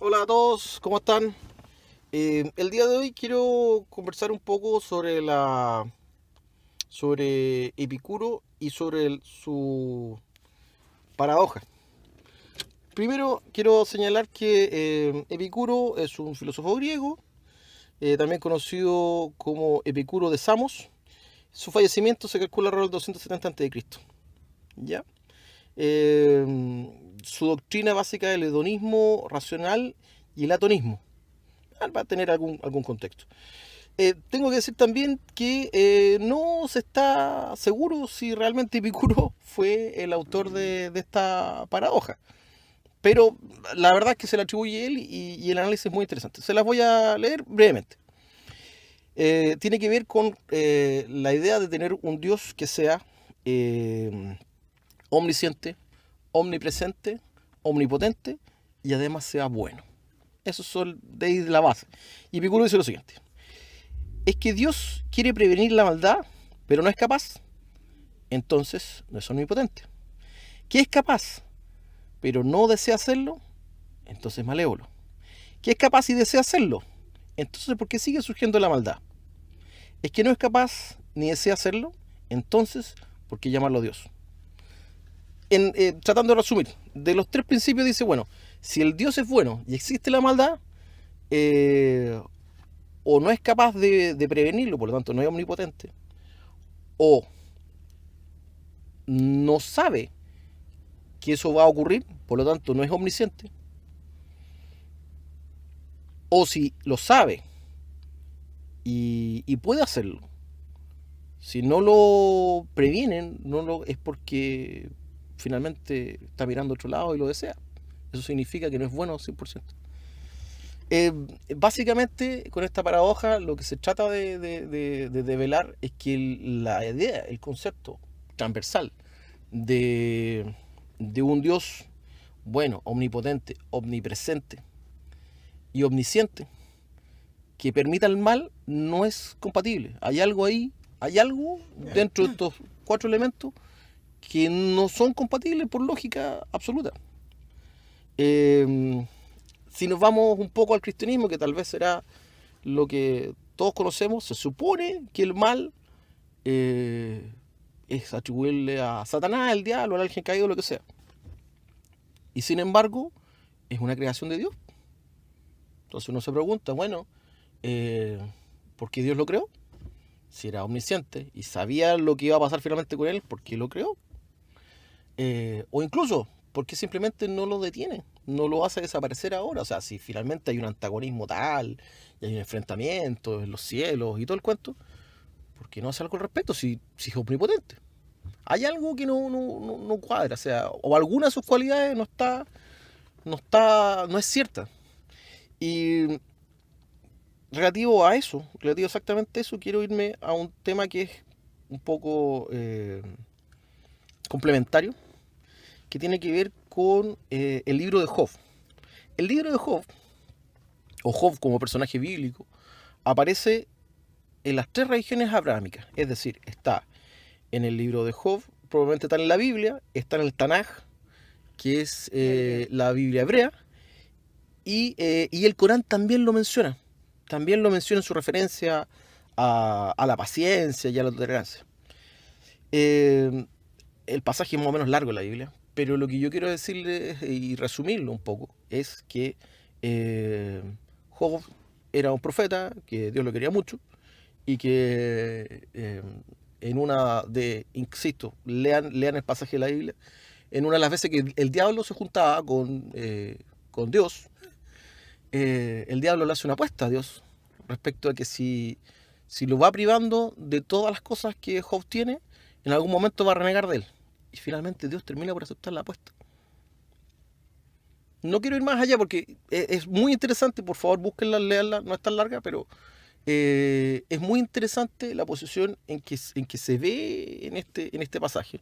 Hola a todos, ¿cómo están? El día de hoy quiero conversar un poco sobre Epicuro y sobre su paradoja. Primero quiero señalar que Epicuro es un filósofo griego, también conocido como Epicuro de Samos. Su fallecimiento se calcula alrededor del 270 a.C. ¿Ya? Eh, Su doctrina básica es el hedonismo racional y el atonismo. Va a tener algún contexto. Tengo que decir también que no se está seguro si realmente Epicuro fue el autor de esta paradoja. Pero la verdad es que se le atribuye a él y el análisis es muy interesante. Se las voy a leer brevemente. Tiene que ver con la idea de tener un Dios que sea omnisciente, omnipresente, omnipotente y además sea bueno. Eso son de la base. Y Epicuro dice lo siguiente: es que Dios quiere prevenir la maldad, pero no es capaz, entonces no es omnipotente. Que es capaz, pero no desea hacerlo, entonces es malévolo. Que es capaz y desea hacerlo, entonces ¿por qué sigue surgiendo la maldad? Es que no es capaz ni desea hacerlo, entonces ¿por qué llamarlo Dios? Tratando de resumir, de los tres principios dice, bueno, si el Dios es bueno y existe la maldad, eh, o no es capaz de prevenirlo, por lo tanto no es omnipotente, o no sabe que eso va a ocurrir, por lo tanto no es omnisciente, o si lo sabe y puede hacerlo, si no lo previenen, es porque finalmente está mirando a otro lado y lo desea. Eso significa que no es bueno 100%. Eh, Básicamente, con esta paradoja, lo que se trata de develar es que la idea, el concepto transversal de un Dios bueno, omnipotente, omnipresente y omnisciente que permita el mal no es compatible. Hay algo ahí, hay algo dentro de estos cuatro elementos que no son compatibles por lógica absoluta. Eh, si nos vamos un poco al cristianismo, que tal vez será lo que todos conocemos, se supone que el mal es atribuirle a Satanás, al diablo, al ángel caído, lo que sea. Y sin embargo, es una creación de Dios. Entonces uno se pregunta, bueno, eh, ¿por qué Dios lo creó? Si era omnisciente y sabía lo que iba a pasar finalmente con él, ¿por qué lo creó? O incluso, ¿por qué simplemente no lo detiene? No lo hace desaparecer ahora. O sea, si finalmente hay un antagonismo tal, y hay un enfrentamiento en los cielos y todo el cuento, ¿por qué no hace algo al respecto si es omnipotente? Hay algo que no cuadra, o sea, o alguna de sus cualidades no es cierta. Y relativo exactamente a eso, quiero irme a un tema que es un poco complementario, que tiene que ver con el libro de Job. El libro de Job, o Job como personaje bíblico, aparece en las tres religiones abrahámicas. Es decir, está en el libro de Job, probablemente está en la Biblia, está en el Tanaj, que es la Biblia hebrea, y el Corán también lo menciona. También lo menciona en su referencia a la paciencia y a la tolerancia. Eh, el pasaje es más o menos largo en la Biblia, pero lo que yo quiero decirle y resumirlo un poco es que eh, Job era un profeta, que Dios lo quería mucho y que en una de, insisto, lean el pasaje de la Biblia, en una de las veces que el diablo se juntaba con Dios, el diablo le hace una apuesta a Dios respecto a que si lo va privando de todas las cosas que Job tiene, en algún momento va a renegar de él. Y finalmente Dios termina por aceptar la apuesta. No quiero ir más allá porque es muy interesante, por favor búsquenla, leanla, no es tan larga, pero es muy interesante la posición en que se ve en este pasaje.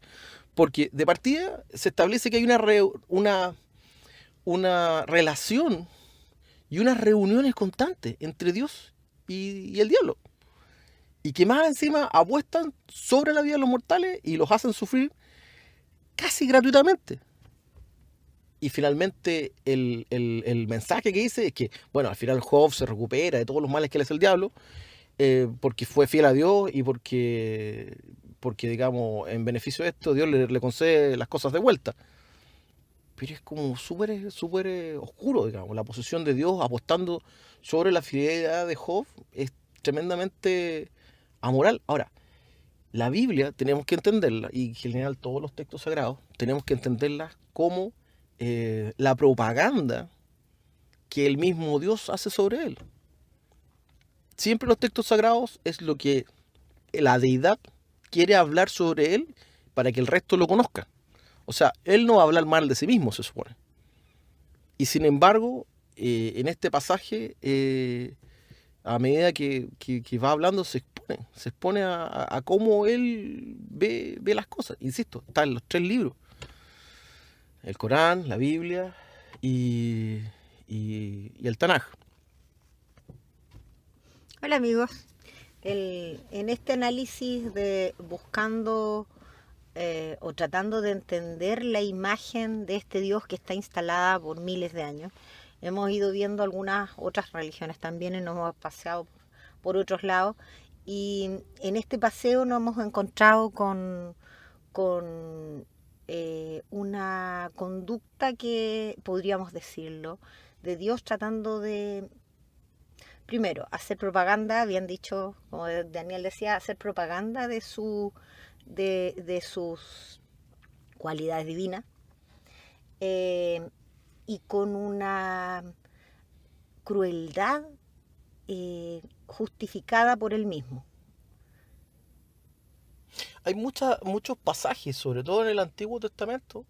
Porque de partida se establece que hay una relación y unas reuniones constantes entre Dios y el diablo. Y que más encima apuestan sobre la vida de los mortales y los hacen sufrir casi gratuitamente. Y finalmente el mensaje que dice es que, bueno, al final Job se recupera de todos los males que le hace el diablo, porque fue fiel a Dios y porque, digamos, en beneficio de esto, Dios le concede las cosas de vuelta. Pero es como súper oscuro, digamos. La posición de Dios apostando sobre la fidelidad de Job es tremendamente amoral. Ahora, la Biblia tenemos que entenderla, y en general todos los textos sagrados, tenemos que entenderla como la propaganda que el mismo Dios hace sobre él. Siempre los textos sagrados es lo que la deidad quiere hablar sobre él para que el resto lo conozca. O sea, él no va a hablar mal de sí mismo, se supone. Y sin embargo, en este pasaje, a medida que va hablando, se expone a cómo él ve las cosas. Insisto, está en los 3 libros. El Corán, la Biblia y el Tanaj. Hola amigos, en este análisis de buscando o tratando de entender la imagen de este Dios que está instalada por miles de años, hemos ido viendo algunas otras religiones también y nos hemos paseado por otros lados, y en este paseo nos hemos encontrado con una conducta que podríamos decirlo, de Dios tratando de, primero, hacer propaganda, bien dicho, como Daniel decía, hacer propaganda de sus cualidades divinas, y con una crueldad justificada por él mismo. Hay muchos pasajes, sobre todo en el Antiguo Testamento,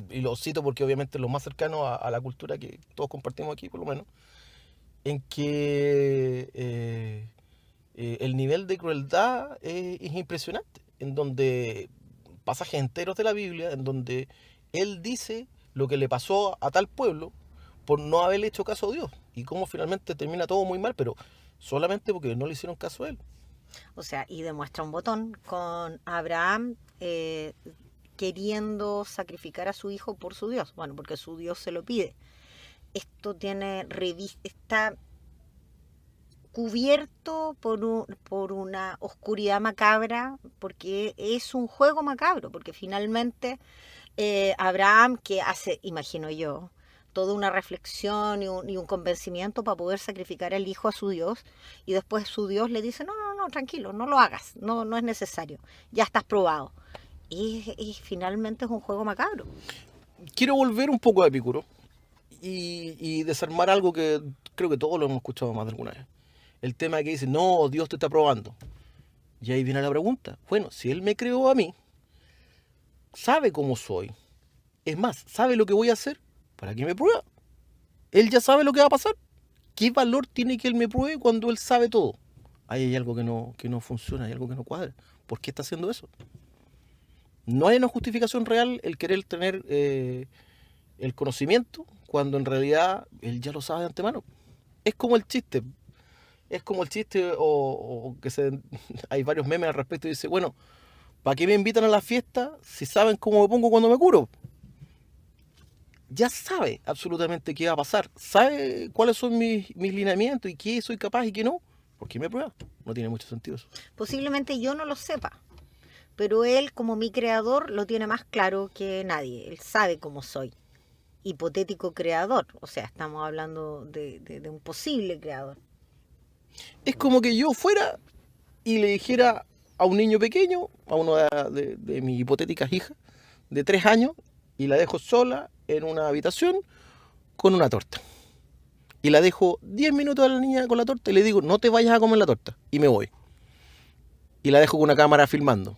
y los cito porque obviamente es lo más cercano a la cultura que todos compartimos aquí, por lo menos, en que el nivel de crueldad es impresionante, en donde pasajes enteros de la Biblia, en donde él dice lo que le pasó a tal pueblo por no haberle hecho caso a Dios, y cómo finalmente termina todo muy mal, pero solamente porque no le hicieron caso a él. O sea, y demuestra un botón con Abraham queriendo sacrificar a su hijo por su Dios. Bueno, porque su Dios se lo pide. Esto está cubierto por una oscuridad macabra, porque es un juego macabro, porque finalmente Abraham, que hace, imagino yo, toda una reflexión y un convencimiento para poder sacrificar al hijo a su Dios, y después su Dios le dice, no, tranquilo, no lo hagas, no es necesario, ya estás probado. Y finalmente es un juego macabro. Quiero volver un poco a Epicuro y desarmar algo que creo que todos lo hemos escuchado más de alguna vez. El tema que dice, no, Dios te está probando. Y ahí viene la pregunta. Bueno, si Él me creó a mí, sabe cómo soy. Es más, sabe lo que voy a hacer. ¿Para qué me prueba? Él ya sabe lo que va a pasar. ¿Qué valor tiene que Él me pruebe cuando Él sabe todo? Ahí hay algo que no funciona, hay algo que no cuadra. ¿Por qué está haciendo eso? No hay una justificación real el querer tener el conocimiento cuando en realidad Él ya lo sabe de antemano. Es como el chiste. Es como el chiste o que hay varios memes al respecto y dice, bueno, ¿para qué me invitan a la fiesta si saben cómo me pongo cuando me curo? Ya sabe absolutamente qué va a pasar. Sabe cuáles son mis lineamientos y qué soy capaz y qué no. ¿Por qué me prueba? No tiene mucho sentido eso. Posiblemente yo no lo sepa, pero él, como mi creador, lo tiene más claro que nadie. Él sabe cómo soy. Hipotético creador, o sea, estamos hablando de un posible creador. Es como que yo fuera y le dijera a un niño pequeño, a una de mis hipotéticas hijas, de 3 años, y la dejo sola en una habitación con una torta. Y la dejo 10 minutos a la niña con la torta y le digo, no te vayas a comer la torta. Y me voy. Y la dejo con una cámara filmando.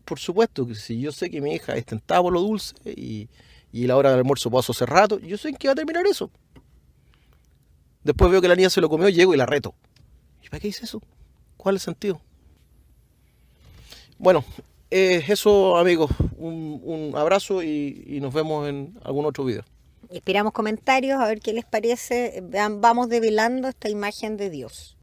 Por supuesto que si yo sé que mi hija es tentada por lo dulce y la hora del almuerzo pasó hace rato, yo sé en qué va a terminar eso. Después veo que la niña se lo comió, llego y la reto. ¿Y para qué hice eso? ¿Cuál es el sentido? Bueno, eso amigos, un abrazo y nos vemos en algún otro video. Esperamos comentarios, a ver qué les parece. Vamos develando esta imagen de Dios.